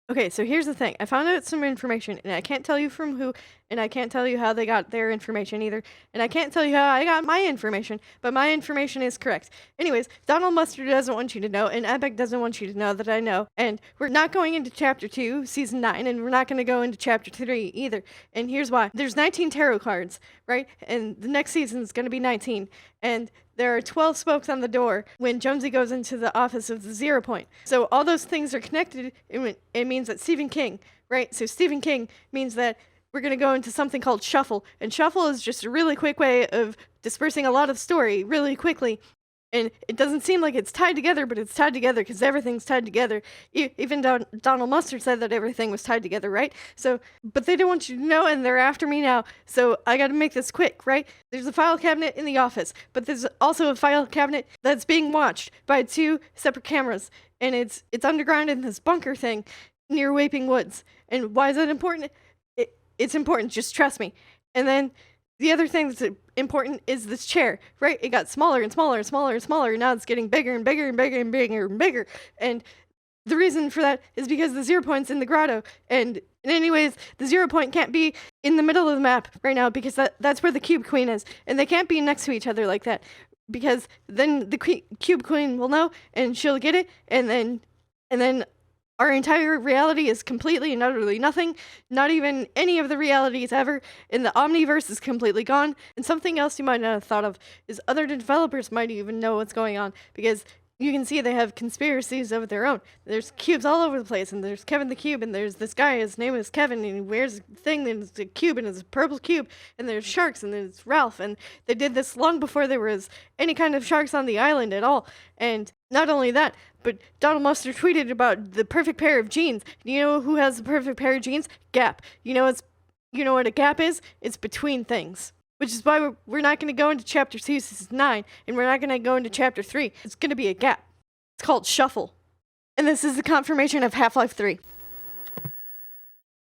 Okay, so here's the thing. I found out some information, and I can't tell you from who, and I can't tell you how they got their information either, and I can't tell you how I got my information, but my information is correct. Anyways, Donald Mustard doesn't want you to know, and Epic doesn't want you to know that I know, and we're not going into Chapter 2, Season 9, and we're not going to go into Chapter 3 either, and here's why. There's 19 tarot cards, right? And the next season is going to be 19, and there are 12 spokes on the door when Jonesy goes into the office of the 0 Point. So all those things are connected. It means that Stephen King, right? So Stephen King means that we're going to go into something called shuffle. And shuffle is just a really quick way of dispersing a lot of story really quickly. And it doesn't seem like it's tied together, but it's tied together because everything's tied together. Even Donald Mustard said that everything was tied together, right? So, but they don't want you to know, and they're after me now. So I got to make this quick, right? There's a file cabinet in the office, but there's also a file cabinet that's being watched by 2 separate cameras, and it's underground in this bunker thing near Waping Woods. And why is that important? It's important. Just trust me. And then the other thing that's important is this chair, right? It got smaller and smaller and smaller and smaller. Now it's getting bigger and bigger and bigger and bigger and bigger. And the reason for that is because the 0 Point's in the grotto. And anyways, the 0 Point can't be in the middle of the map right now because that's where the Cube Queen is. And they can't be next to each other like that because then the Cube Queen will know and she'll get it. And then our entire reality is completely and utterly nothing, not even any of the realities ever, and the Omniverse is completely gone. And something else you might not have thought of is other developers might even know what's going on, because you can see they have conspiracies of their own. There's cubes all over the place, and there's Kevin the Cube, and there's this guy, his name is Kevin, and he wears a thing, and it's a cube, and it's a purple cube, and there's sharks, and there's Ralph, and they did this long before there was any kind of sharks on the island at all. And not only that, but Donald Mustard tweeted about the perfect pair of jeans. You know who has the perfect pair of jeans? Gap. You know what a gap is? It's between things. Which is why we're not going to go into Chapter 2, Season 9, and we're not going to go into Chapter 3. It's going to be a gap. It's called Shuffle. And this is the confirmation of Half-Life 3.